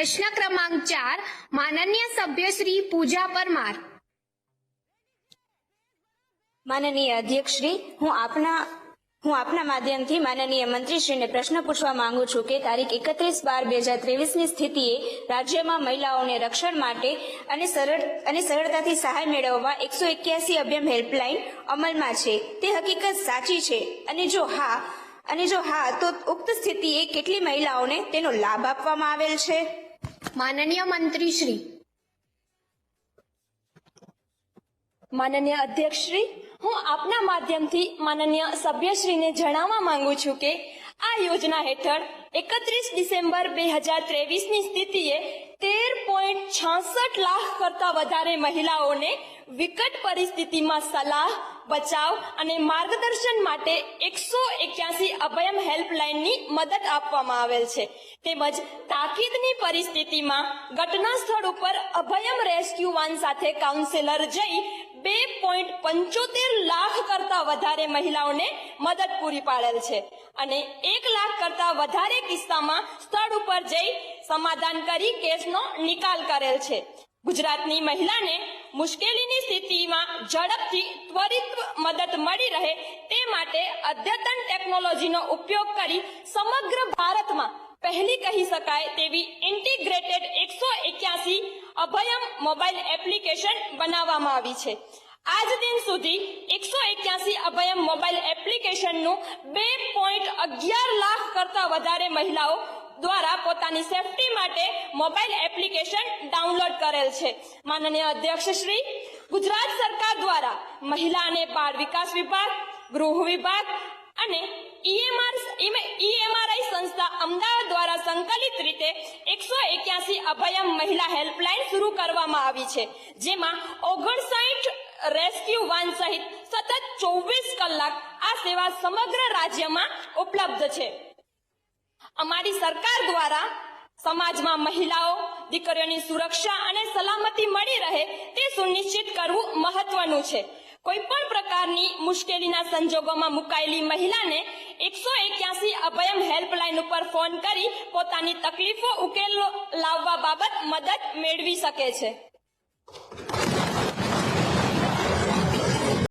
प्रश्न क्रमांक 4 माननीय सभ्य श्री पूजा परमार। माननीय अध्यक्ष श्री, હું આપના માધ્યમથી માનનીય મંત્રીશ્રીને પ્રશ્ન પૂછવા માંગુ છું કે તારીખ 31/12/2023 ની સ્થિતિએ રાજ્યમાં મહિલાઓને રક્ષણ માટે અને સરળતાથી સહાય મેળવવા 181 અભિયમ હેલ્પલાઇન અમલમાં છે તે હકીકત સાચી છે અને જો હા તો ઉક્ત સ્થિતિએ કેટલી મહિલાઓને તેનો લાભ આપવામાં આવેલ છે? माननीय मंत्री श्री। माननीय अध्यक्ष श्री, હું આપના માધ્યમથી માનનીય સભ્યશ્રીને જણાવવા માંગુ છું કે આ યોજના હેઠળ 31 ડિસેમ્બર 2023 ની સ્થિતિએ 13.66 લાખ કરતા વધારે મહિલાઓને વિકટ પરિસ્થિતિમાં સલાહ, બચાવ અને માર્ગદર્શન માટે 181 અભયમ હેલ્પલાઇનની મદદ આપવામાં આવેલ છે તેમજ તાકીદની પરિસ્થિતિમાં ઘટના સ્થળ ઉપર અભયમ રેસ્ક્યુ વાન સાથે કાઉન્સેલર જઈ 2.75 લાખ કરતા વધારે મહિલાઓને મદદ પૂરી પાડેલ છે અને 1 લાખ કરતા વધારે કિસ્સામાં સ્થળ ઉપર જઈ સમાધાન કરી કેસનો નિકાલ કરેલ છે। ગુજરાતની મહિલાને મુશ્કેલીની સ્થિતિમાં ઝડપથી ત્વરિત મદદ મળી રહે તે માટે અદ્યતન ટેકનોલોજીનો ઉપયોગ કરી સમગ્ર ભારતમાં પહેલી કહી શકાય તેવી ઇન્ટિગ્રેટેડ 181 અભયમ મોબાઈલ એપ્લિકેશન બનાવવામાં આવી છે। આજ દિન સુધી 181 અભયમ મોબાઈલ એપ્લિકેશનનું 2.11 લાખ કરતા વધારે મહિલાઓ દ્વારા પોતાની સેફટી માટે મોબાઈલ એપ્લિકેશન ડાઉનલોડ કરેલ છે। માનનીય અધ્યક્ષ શ્રી, ગુજરાત સરકાર દ્વારા મહિલા અને બાળ વિકાસ વિભાગ, ગૃહ વિભાગ અને ઈએમઆરઆઈ સંસ્થા અમદાવાદ દ્વારા સંકલિત રીતે 181 અભયમ મહિલા હેલ્પલાઇન શરૂ કરવામાં આવી છે, જેમાં 59 રેસ્ક્યુ વાન સહિત સતત 24 કલાક આ સેવા સમગ્ર રાજ્યમાં ઉપલબ્ધ છે। અમારી સરકાર દ્વારા સમાજમાં મહિલાઓ, દીકરીઓની સુરક્ષા અને સલામતી મળી રહે તે સુનિશ્ચિત કરવું મહત્વનું છે। કોઈ પણ પ્રકારની મુશ્કેલીના સંજોગોમાં મુકાયેલી મહિલાને 181 અભયમ હેલ્પલાઇન ઉપર ફોન કરી પોતાની તકલીફો ઉકેલ લાવવા બાબત મદદ મેળવી શકે છે।